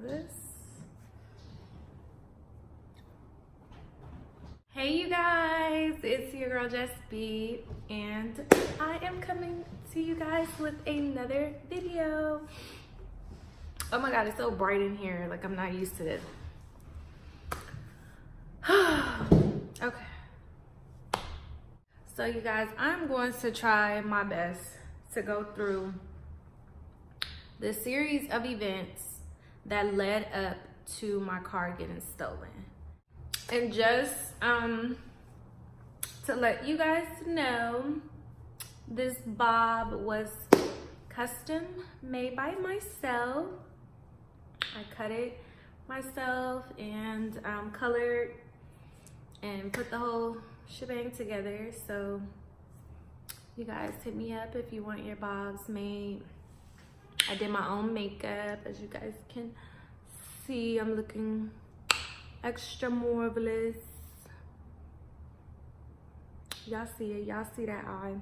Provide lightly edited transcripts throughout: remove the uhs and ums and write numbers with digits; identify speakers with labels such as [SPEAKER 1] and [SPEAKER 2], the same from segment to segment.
[SPEAKER 1] of this. Hey you guys, it's your girl Jess B, and I am coming to you guys with another video. Oh my god, it's so bright in here, like I'm not used to this. Okay, so you guys, I'm going to try my best to go through the series of events that led up to my car getting stolen. And just to let you guys know, this bob was custom made by myself. I cut it myself and colored and put the whole shebang together. So you guys hit me up if you want your bobs made. I did my own makeup, as you guys can see. I'm looking extra marvelous. Y'all see it, y'all see that eye.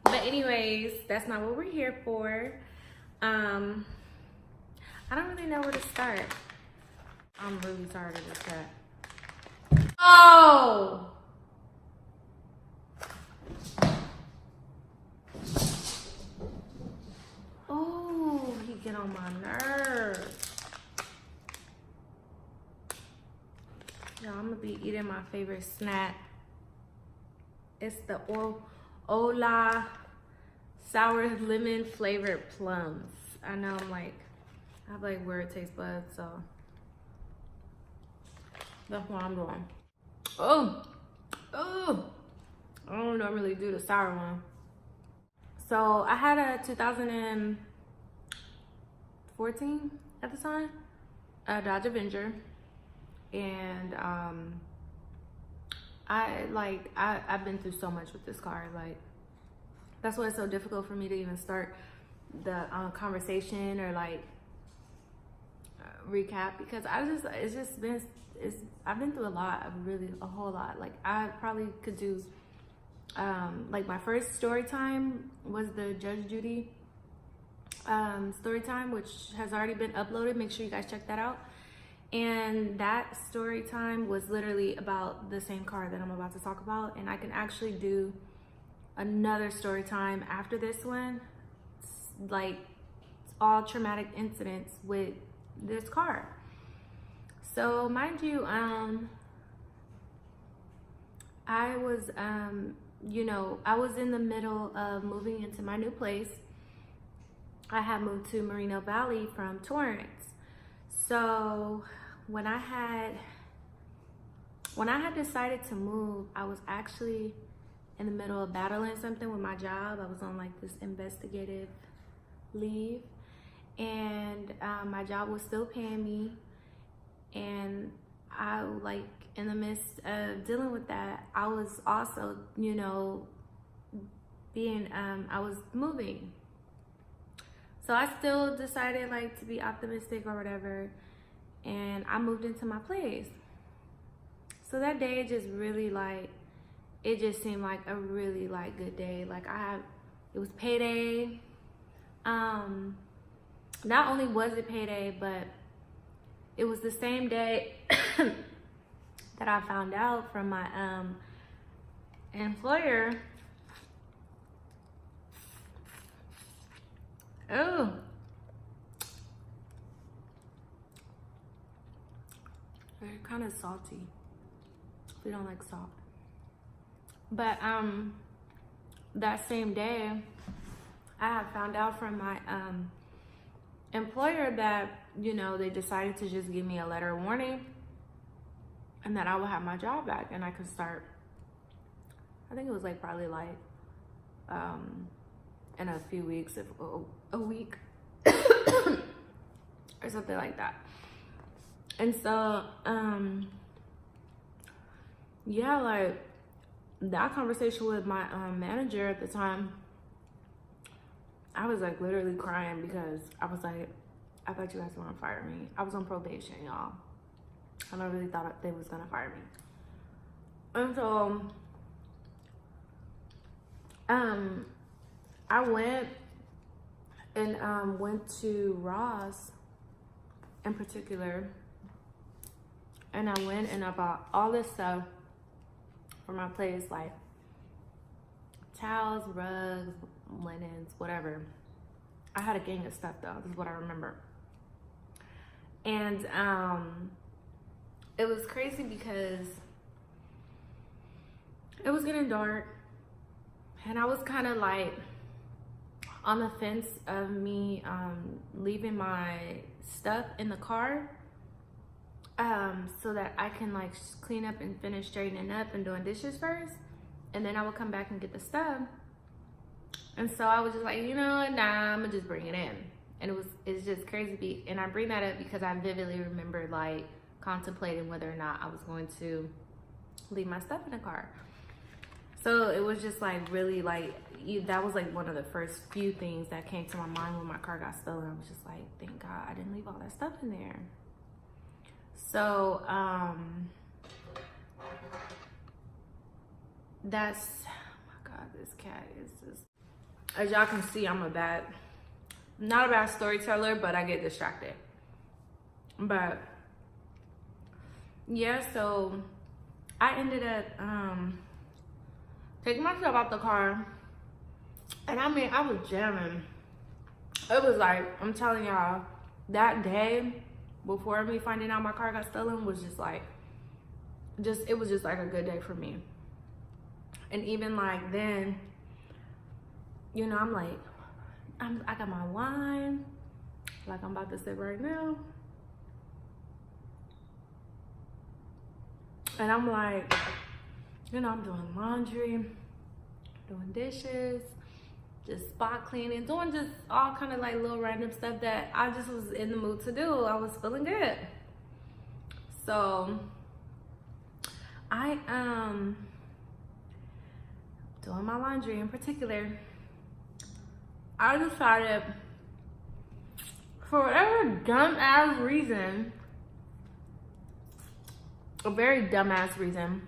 [SPEAKER 1] But anyways, that's not what we're here for. I don't really know where to start. I'm really sorry to this cat. Oh! Oh, he get on my nerves. Y'all, I'm gonna be eating my favorite snack. It's the Ola sour lemon flavored plums. I know I have like weird taste buds, so that's what I'm doing. Oh, I don't normally do the sour one. So I had a 2014 at the time, a Dodge Avenger, and I've been through so much with this car. Like, that's why it's so difficult for me to even start the conversation or like recap, because I've been through a lot, a whole lot. Like, I probably could do like my first story time was the Judge Judy story time, which has already been uploaded. Make sure you guys check that out. And that story time was literally about the same car that I'm about to talk about. And I can actually do another story time after this one, like all traumatic incidents with this car. So mind you, I was I was in the middle of moving into my new place. I had moved to Moreno Valley from Torrance. So when I had decided to move, I was actually in the middle of battling something with my job. I was on like this investigative leave, and my job was still paying me, and I, like, in the midst of dealing with that, I was also, I was moving. So I still decided like to be optimistic or whatever, and I moved into my place. So that day just really it just seemed like a really good day. Like, it was payday. Not only was it payday, but it was the same day that I found out from my employer. Oh, they're kind of salty. We don't like salt. But that same day, I had found out from my employer that, they decided to just give me a letter of warning, and that I would have my job back and I could start, I think it was probably in a few weeks, if a week or something like that. And so yeah, like, that conversation with my manager at the time, I was literally crying, because I was like, I thought you guys were gonna fire me. I was on probation, y'all, and I really thought they was gonna fire me. And so I went and went to Ross in particular. And I went and I bought all this stuff for my place, like towels, rugs, linens, whatever. I had a gang of stuff though, this is what I remember. And it was crazy because it was getting dark and I was kind of like on the fence of me leaving my stuff in the car so that I can like clean up and finish straightening up and doing dishes first, and then I would come back and get the stuff. And so I was just like, you know, nah, I'm gonna just bring it in. And it's just crazy. And I bring that up because I vividly remember like contemplating whether or not I was going to leave my stuff in the car. So it was just like really like, that was like one of the first few things that came to my mind when my car got stolen. I was just like, thank God I didn't leave all that stuff in there. So that's, oh my God, this cat is just, as y'all can see, I'm not a bad storyteller, but I get distracted. But yeah, so I ended up taking myself out the car, and I mean, I was jamming. It was like, I'm telling y'all, that day before me finding out my car got stolen was just like, it was just like a good day for me. And even like then, you know, I'm like, I got my wine, like I'm about to sip right now. And I'm like, you know, I'm doing laundry, doing dishes, just spot cleaning, doing just all kind of like little random stuff that I just was in the mood to do. I was feeling good. So I doing my laundry in particular, I decided, for whatever dumb-ass reason, a very dumb-ass reason,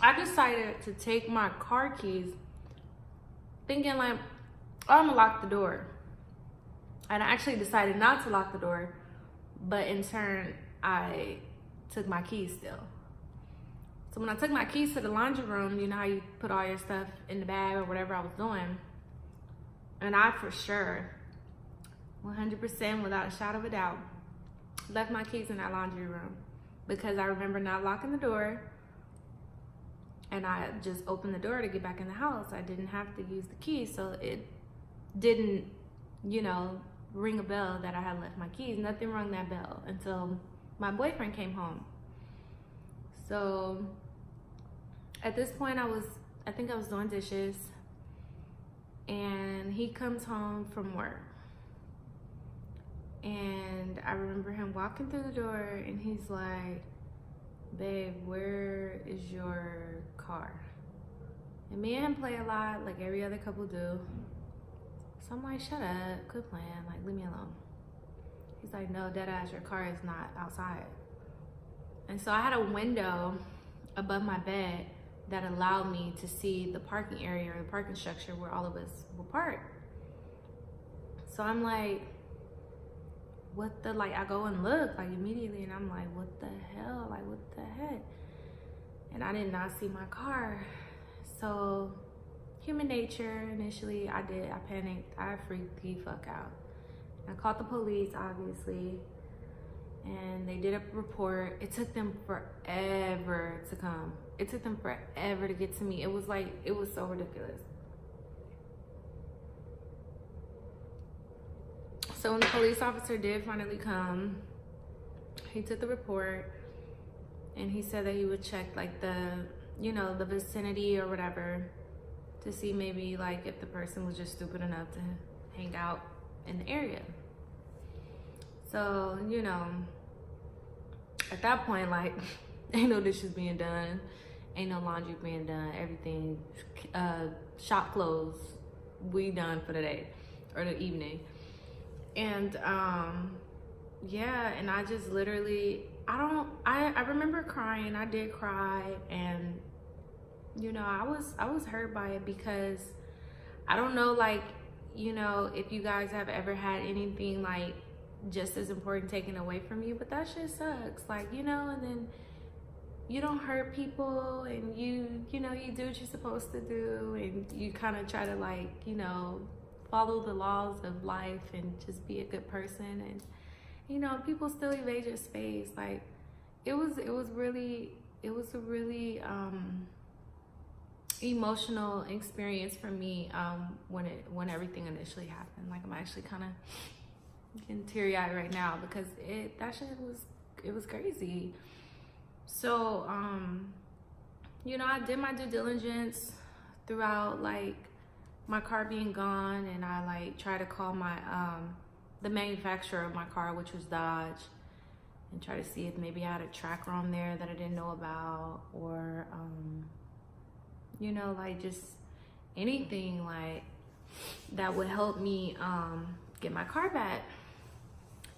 [SPEAKER 1] I decided to take my car keys, thinking like, oh, I'm gonna lock the door. And I actually decided not to lock the door, but in turn, I took my keys still. So when I took my keys to the laundry room, you know how you put all your stuff in the bag or whatever I was doing, and I for sure, 100% without a shadow of a doubt, left my keys in that laundry room, because I remember not locking the door, and I just opened the door to get back in the house. I didn't have to use the key, so it didn't, you know, ring a bell that I had left my keys. Nothing rung that bell until my boyfriend came home. So at this point, I think I was doing dishes, and he comes home from work. And I remember him walking through the door, and he's like, babe, where is your car? And me and him play a lot, like every other couple do. So I'm like, shut up, quit playing, like leave me alone. He's like, no, deadass, your car is not outside. And so I had a window above my bed that allowed me to see the parking area or the parking structure where all of us were parked. So I'm like, what the, like, I go and look like immediately, and I'm like, what the hell, like what the heck? And I did not see my car. So human nature, initially I panicked, I freaked the fuck out. I called the police, obviously, and they did a report. It took them forever to come. It took them forever to get to me. It was like, it was so ridiculous. So when the police officer did finally come, he took the report, and he said that he would check like the, you know, the vicinity or whatever to see maybe like if the person was just stupid enough to hang out in the area. So, you know, at that point, like, ain't no dishes being done, ain't no laundry being done, everything, shop closed, we done for the day or the evening. And yeah, and I just literally, I remember crying. I did cry, and you know, I was hurt by it, because I don't know, like, you know, if you guys have ever had anything like just as important taken away from you, but that shit sucks. Like, you know, and then you don't hurt people, and you know, you do what you're supposed to do, and you kind of try to, like, you know, follow the laws of life and just be a good person, and, you know, people still evade your space. Like, it was a really emotional experience for me when everything initially happened. Like, I'm actually kind of getting teary-eyed right now because that shit was crazy. So you know, I did my due diligence throughout, like, my car being gone, and I, like, tried to call my the manufacturer of my car, which was Dodge, and try to see if maybe I had a tracker on there that I didn't know about, or you know, like, just anything like that would help me get my car back.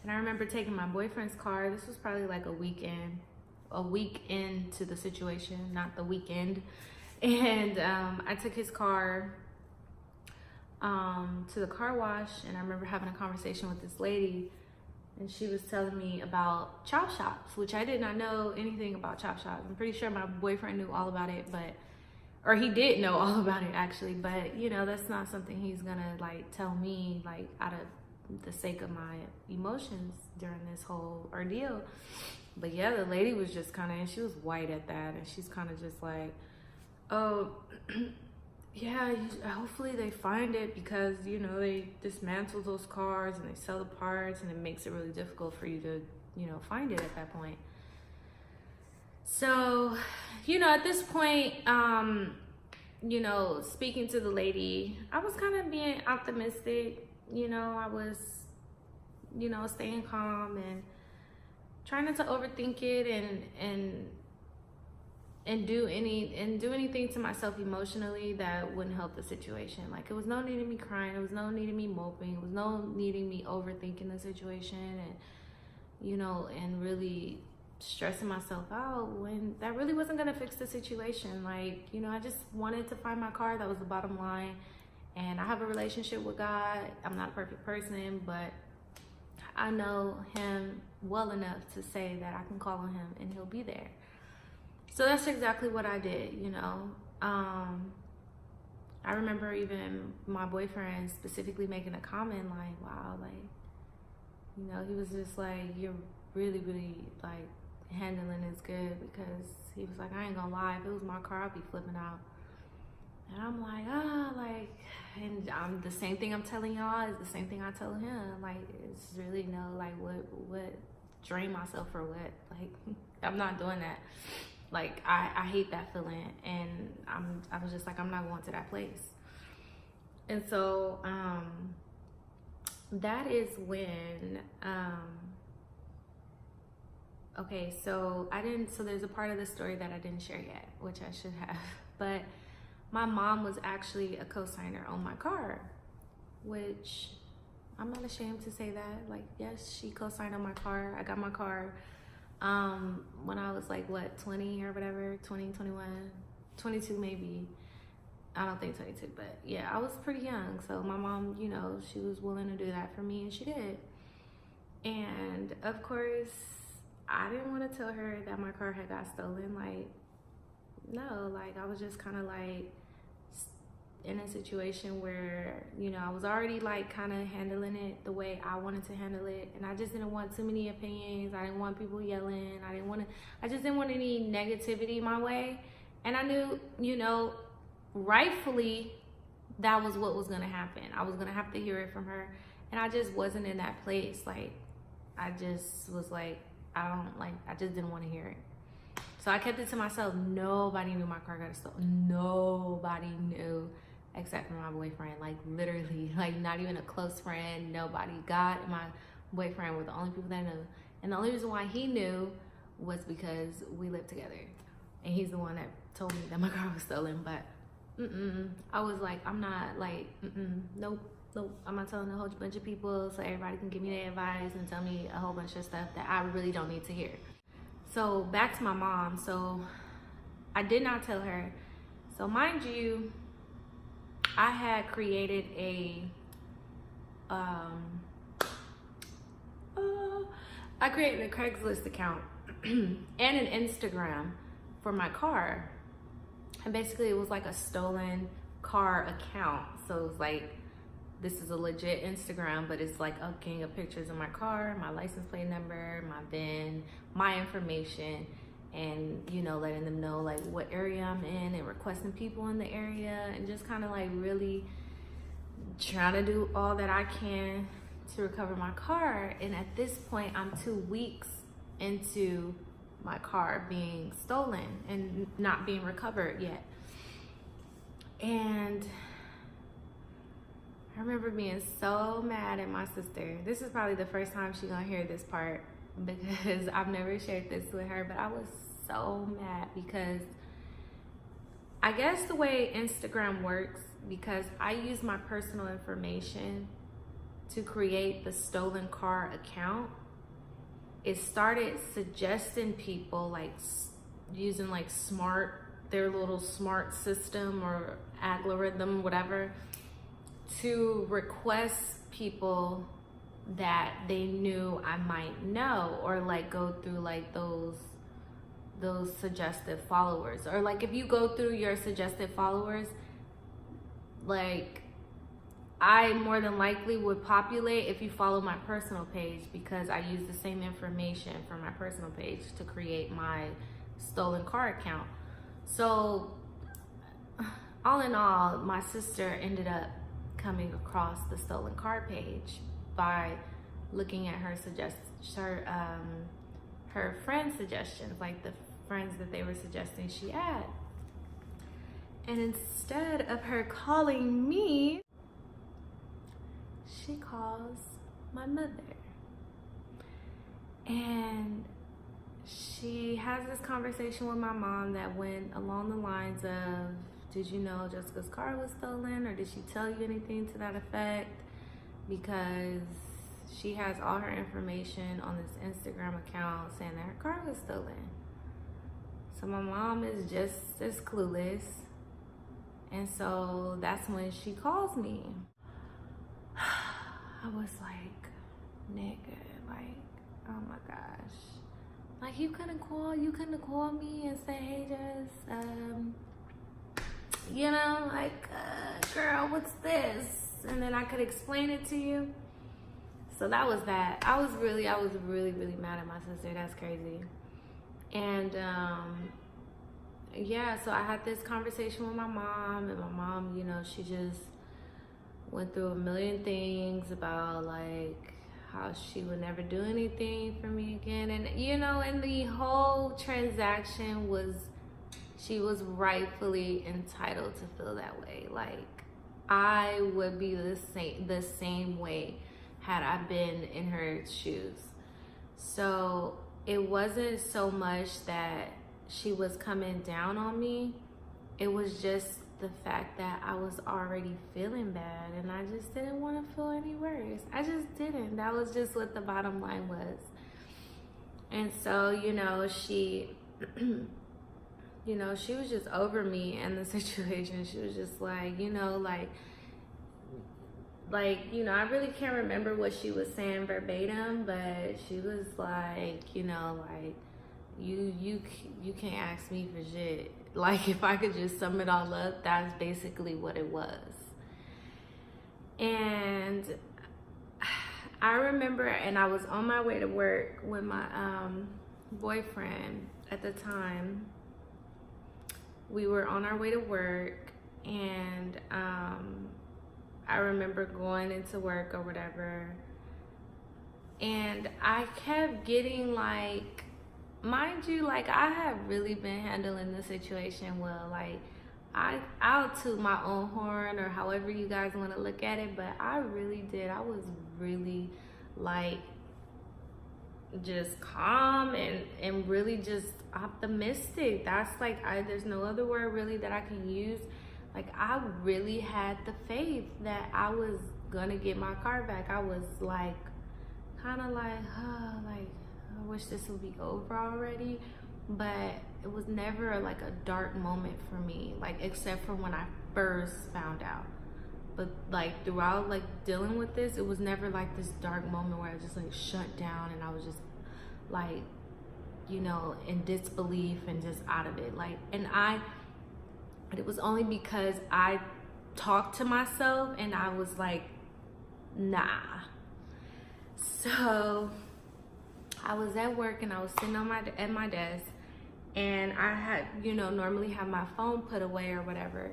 [SPEAKER 1] And I remember taking my boyfriend's car. This was probably like a week into the situation, not the weekend. And I took his car to the car wash, and I remember having a conversation with this lady, and she was telling me about chop shops, which I did not know anything about chop shops. I'm pretty sure my boyfriend knew all about it, or he did know all about it actually, but, you know, that's not something he's gonna, like, tell me, like, out of the sake of my emotions during this whole ordeal. But yeah, the lady was just kind of, and she was white at that, and she's kind of just like, oh, yeah, hopefully they find it, because, you know, they dismantle those cars and they sell the parts, and it makes it really difficult for you to, you know, find it at that point. So, you know, at this point, you know, speaking to the lady, I was kind of being optimistic. You know, I was, you know, staying calm and trying not to overthink it, and do anything to myself emotionally that wouldn't help the situation. Like, it was no need of me crying, it was no need of me moping, it was no need of me overthinking the situation, and, you know, and really stressing myself out when that really wasn't gonna fix the situation. Like, you know, I just wanted to find my car. That was the bottom line. And I have a relationship with God. I'm not a perfect person, but I know him well enough to say that I can call on him and he'll be there. So that's exactly what I did, you know. I remember even my boyfriend specifically making a comment like, wow, like, you know, he was just like, you're really, really, like, handling this good, because he was like, I ain't gonna lie, if it was my car, I'd be flipping out. And I'm like, like, and the same thing I'm telling y'all is the same thing I tell him. Like, it's really no, like, what drain myself for what? Like, I'm not doing that. Like, I hate that feeling, and I was just like, I'm not going to that place. And so that is when okay, so there's a part of the story that I didn't share yet, which I should have, but my mom was actually a co-signer on my car, which I'm not ashamed to say that. Like, yes, she co-signed on my car. I got my car when I was like, what, 20 or whatever, 20, 21, 22 maybe. I don't think 22, but yeah, I was pretty young. So my mom, you know, she was willing to do that for me, and she did. And of course, I didn't want to tell her that my car had got stolen. Like, no, like, I was just kind of like in a situation where, you know, I was already like kind of handling it the way I wanted to handle it, and I just didn't want too many opinions. I didn't want people yelling. I just didn't want any negativity my way. And I knew, you know, rightfully that was what was gonna happen. I was gonna have to hear it from her, and I just wasn't in that place. Like, I just was like, I just didn't want to hear it. So I kept it to myself. Nobody knew my car got stolen. Nobody knew except for my boyfriend. Like, literally, like, not even a close friend. Nobody. God and my boyfriend were the only people that knew. And the only reason why he knew was because we lived together, and he's the one that told me that my car was stolen. But I was like, I'm not, like, nope, I'm not telling a whole bunch of people so everybody can give me their advice and tell me a whole bunch of stuff that I really don't need to hear. So back to my mom. So I did not tell her. So mind you, I had created a I created a Craigslist account and an Instagram for my car. And basically it was like a stolen car account. So it was like, this is a legit Instagram, but it's like a gang of pictures of my car, my license plate number, my VIN, my information, and, you know, letting them know like what area I'm in and requesting people in the area, and just kind of like really trying to do all that I can to recover my car. And at this point, I'm 2 weeks into my car being stolen and not being recovered yet. And I remember being so mad at my sister. This is probably the first time she's gonna hear this part, because I've never shared this with her, but I was so mad because I guess the way Instagram works, because I use my personal information to create the stolen car account, it started suggesting people like using like their little smart system or algorithm, whatever, to request people that they knew I might know, or like go through like those suggested followers. Or like if you go through your suggested followers, like I more than likely would populate if you follow my personal page, because I use the same information from my personal page to create my stolen car account. So all in all, my sister ended up coming across the stolen car page by looking at her her friend suggestions, like the friends that they were suggesting she add. And instead of her calling me, she calls my mother. And she has this conversation with my mom that went along the lines of, did you know Jessica's car was stolen, or did she tell you anything to that effect? Because she has all her information on this Instagram account saying that her car was stolen. So my mom is just as clueless. And so that's when she calls me. I was like, nigga, like, oh my gosh. Like, you couldn't call me and say, hey, Jess, you know, like, girl, what's this? And then I could explain it to you. So that was that. I was really mad at my sister. That's crazy. And yeah, so I had this conversation with my mom, and my mom, you know, she just went through a million things about like how she would never do anything for me again. And you know, and the whole transaction was, she was rightfully entitled to feel that way. Like, I would be the same way had I been in her shoes. So it wasn't so much that she was coming down on me. It was just the fact that I was already feeling bad, and I just didn't want to feel any worse. I just didn't. That was just what the bottom line was. And so, you know, she you know, she was just over me and the situation. She was just like, you know, like, you know, I really can't remember what she was saying verbatim, but she was like, you know, like, you can't ask me for shit. Like, if I could just sum it all up, that's basically what it was. And I remember, and I was on my way to work with my boyfriend at the time. We were on our way to work, and I remember going into work or whatever, and I kept getting like, mind you, like, I have really been handling the situation well. Like, I'll toot my own horn, or however you guys want to look at it, but I really did. I was really like just calm and really just optimistic. That's like, there's no other word really that I can use. Like, I really had the faith that I was gonna get my car back. I was like, kind of like, like, I wish this would be over already. But it was never like a dark moment for me, like, except for when I first found out. But like throughout like dealing with this, it was never like this dark moment where I just like shut down and I was just like, you know, in disbelief and just out of it. Like, but it was only because I talked to myself and I was like, nah. So I was at work and I was sitting at my desk, and I had, you know, normally have my phone put away or whatever.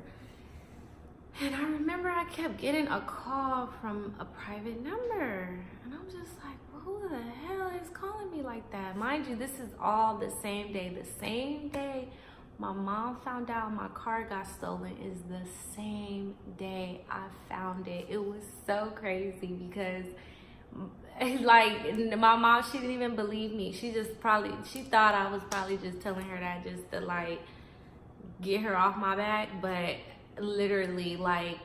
[SPEAKER 1] And I remember I kept getting a call from a private number, and I'm just like, well, who the hell is calling me like that? Mind you, this is all the same day. The same day my mom found out my car got stolen is the same day I found it. It was so crazy because, like, my mom, she didn't even believe me. She thought I was probably just telling her that just to, like, get her off my back. But literally, like,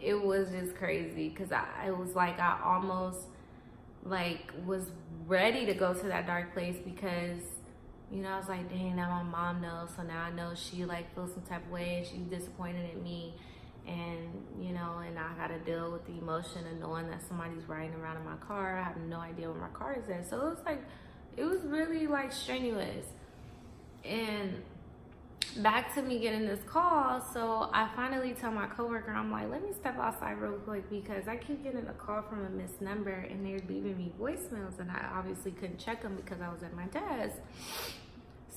[SPEAKER 1] it was just crazy because it was like I almost, like, was ready to go to that dark place because, you know, I was like, dang, now my mom knows. So now I know she, like, feels some type of way. She's disappointed in me. And, you know, and I got to deal with the emotion of knowing that somebody's riding around in my car. I have no idea where my car is at. So it was like, it was really, like, strenuous. And back to me getting this call. So I finally tell my coworker, I'm like, let me step outside real quick because I keep getting a call from a missed number and they're leaving me voicemails, and I obviously couldn't check them because I was at my desk.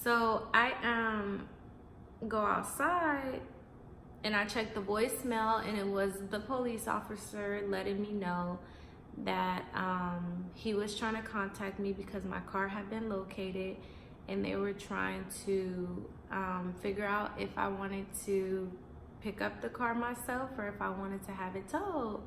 [SPEAKER 1] So I go outside and I checked the voicemail, and it was the police officer letting me know that he was trying to contact me because my car had been located, and they were trying to figure out if I wanted to pick up the car myself or if I wanted to have it towed.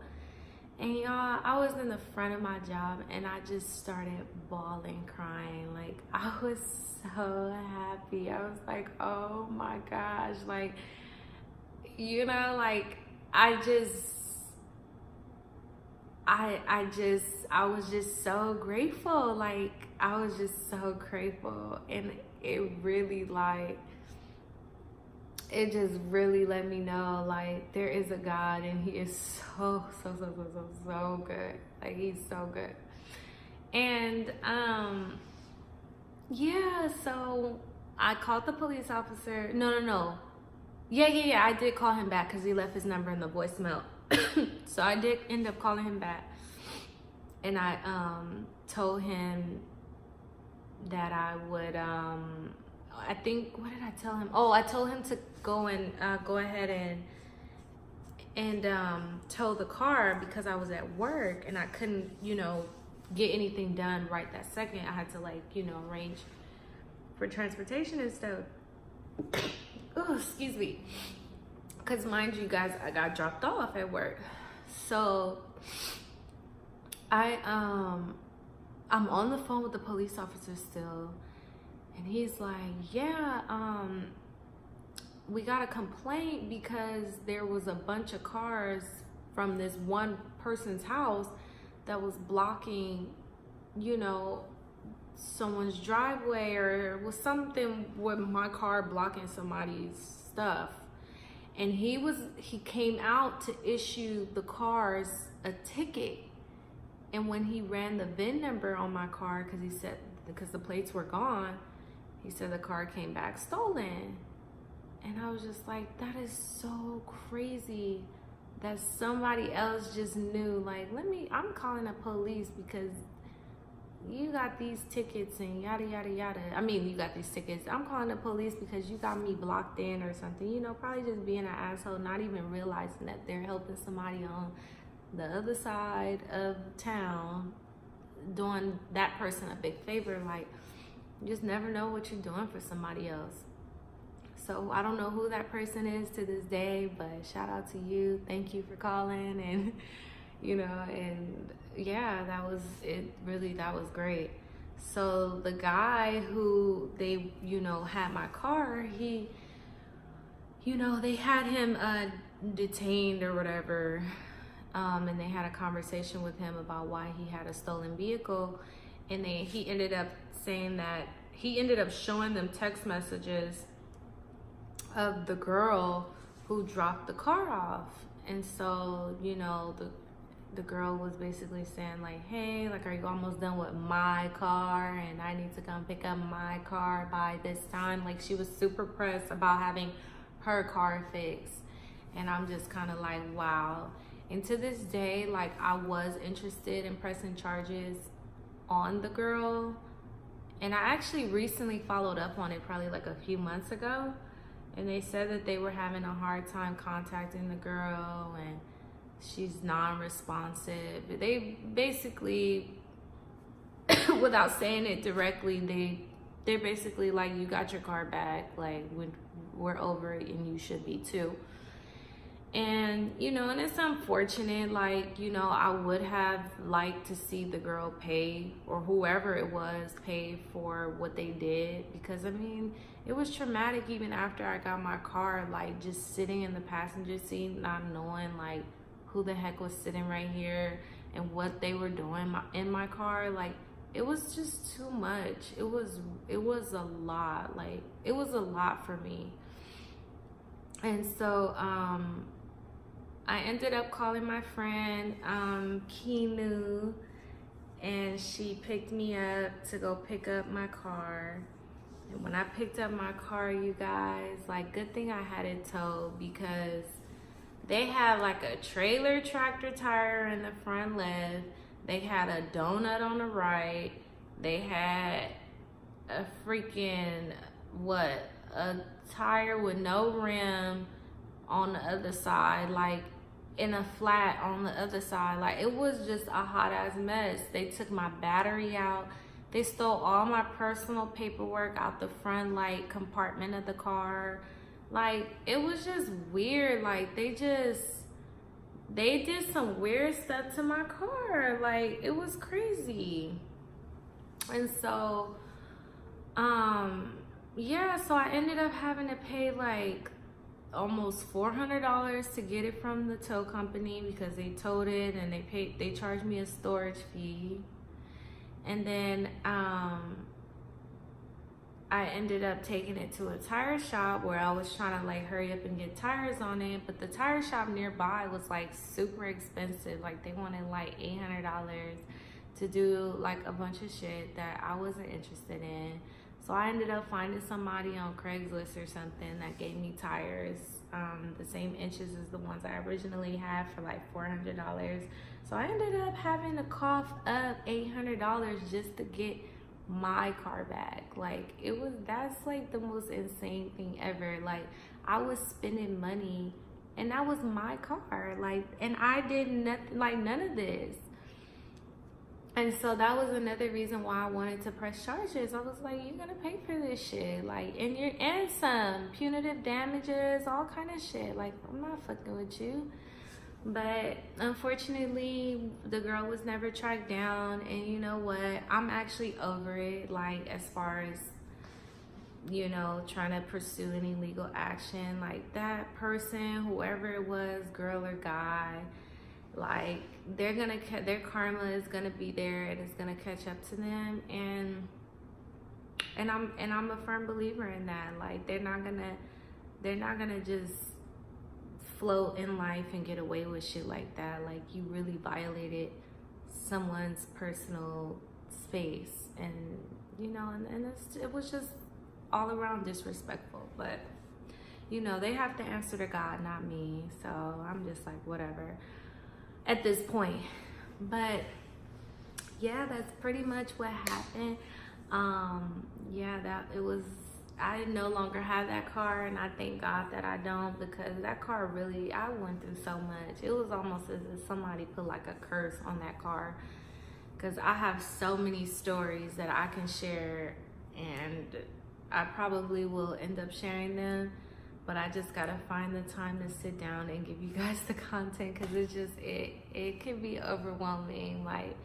[SPEAKER 1] And y'all, I was in the front of my job and I just started bawling, crying. Like, I was so happy. I was like, oh my gosh, like, you know, like, I was just so grateful. Like, I was just so grateful. And it really, like, it just really let me know, like, there is a God, and he is so good. Like, he's so good. And, yeah, so I called the police officer. No. Yeah, I did call him back because he left his number in the voicemail. So I did end up calling him back, and I told him that I would I think, what did I tell him? Oh, I told him to go ahead and tow the car because I was at work and I couldn't, you know, get anything done right that second. I had to, like, you know, arrange for transportation and stuff. Oh, excuse me. Because mind you guys, I got dropped off at work. So I'm on the phone with the police officer still, and he's like, yeah, we got a complaint because there was a bunch of cars from this one person's house that was blocking, you know, someone's driveway, or was something with my car blocking somebody's stuff. And he came out to issue the cars a ticket. And when he ran the VIN number on my car, because the plates were gone, he said the car came back stolen. And I was just like, that is so crazy that somebody else just knew, like, I'm calling the police because you got these tickets and yada, yada, yada. I mean, you got these tickets. I'm calling the police because you got me blocked in or something. You know, probably just being an asshole, not even realizing that they're helping somebody on the other side of town, doing that person a big favor. Like, you just never know what you're doing for somebody else. So I don't know who that person is to this day, but shout out to you. Thank you for calling. And, you know, and yeah, that was great. So the guy who they, you know, had my car, he, you know, they had him detained or whatever. And they had a conversation with him about why he had a stolen vehicle. And he ended up saying that he ended up showing them text messages of the girl who dropped the car off. And so, you know, the girl was basically saying like, hey, like, are you almost done with my car? And I need to come pick up my car by this time. Like, she was super pressed about having her car fixed. And I'm just kind of like, wow. And to this day, like, I was interested in pressing charges on the girl. And I actually recently followed up on it, probably like a few months ago. And they said that they were having a hard time contacting the girl and she's non-responsive. They basically, without saying it directly, they're basically like, you got your car back, like, we're over it and you should be too. And, you know, and it's unfortunate, like, you know, I would have liked to see the girl pay, or whoever it was, pay for what they did, because, I mean, it was traumatic even after I got my car, like, just sitting in the passenger seat, not knowing, like, who the heck was sitting right here and what they were doing in my car. Like, it was just too much. It was a lot. Like, it was a lot for me. And so, I ended up calling my friend, Kinu, and she picked me up to go pick up my car. And when I picked up my car, you guys, like, good thing I had it towed, because they had like a trailer tractor tire in the front left. They had a donut on the right. They had a freaking, a tire with no rim on the other side, like in a flat on the other side. Like, it was just a hot ass mess. They took my battery out. They stole all my personal paperwork out the front, like, compartment of the car. Like, it was just weird. Like, they did some weird stuff to my car. Like, it was crazy. And so, yeah, so I ended up having to pay like almost $400 to get it from the tow company, because they towed it and they charged me a storage fee. And then I ended up taking it to a tire shop where I was trying to like hurry up and get tires on it, but the tire shop nearby was like super expensive. Like, they wanted like $800 to do like a bunch of shit that I wasn't interested in. So I ended up finding somebody on Craigslist or something that gave me tires the same inches as the ones I originally had for like $400. So I ended up having to cough up $800 just to get my car back. Like, that's like the most insane thing ever. Like, I was spending money and that was my car, like, and I did nothing, like, none of this. And so that was another reason why I wanted to press charges. I was like, you're gonna pay for this shit, like, and some punitive damages, all kind of shit. Like, I'm not fucking with you. But unfortunately, the girl was never tracked down. And you know what? I'm actually over it. Like, as far as, you know, trying to pursue any legal action. Like, that person, whoever it was, girl or guy, like, their karma is gonna be there and it's gonna catch up to them. And I'm a firm believer in that. Like, they're not gonna just float in life and get away with shit like that. Like, you really violated someone's personal space, and you know, and it was just all around disrespectful. But you know, they have to answer to God, not me. So I'm just like, whatever at this point. But yeah, that's pretty much what happened. Yeah, I no longer have that car, and I thank God that I don't, because that car really, I went through so much. It was almost as if somebody put like a curse on that car, because I have so many stories that I can share, and I probably will end up sharing them, but I just gotta find the time to sit down and give you guys the content, because it's just, it can be overwhelming. Like,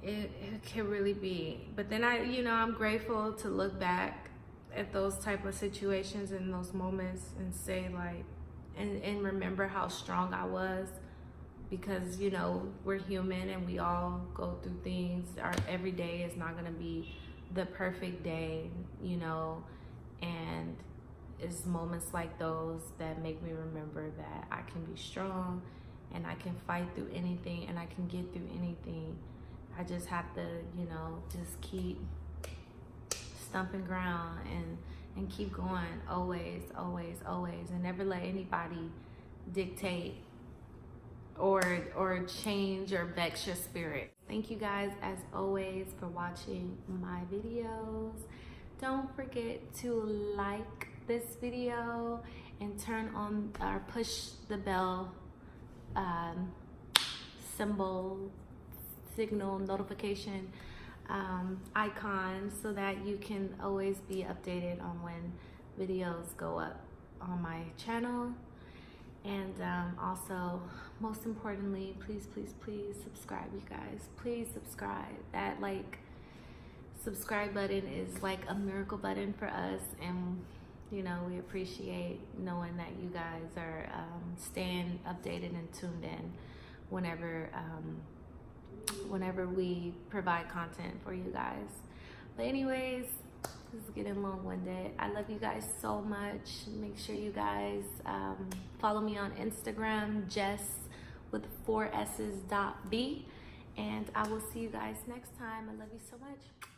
[SPEAKER 1] it can really be. But then I'm grateful to look back at those type of situations and those moments and say, like, and remember how strong I was, because, you know, we're human and we all go through things. Every day is not gonna be the perfect day, you know, and it's moments like those that make me remember that I can be strong and I can fight through anything, and I can get through anything. I just have to, you know, just keep stumping ground and keep going, always, always, always, and never let anybody dictate or change or vex your spirit. Thank you guys, as always, for watching my videos. Don't forget to like this video and turn on or push the bell signal notification icon so that you can always be updated on when videos go up on my channel. And also, most importantly, please, please, please subscribe, you guys. Please subscribe. That subscribe button is like a miracle button for us, and you know, we appreciate knowing that you guys are staying updated and tuned in whenever we provide content for you guys. But anyways, this is getting long-winded. I love you guys so much. Make sure you guys follow me on Instagram, Jess with 4 S's.B, and I will see you guys next time. I love you so much.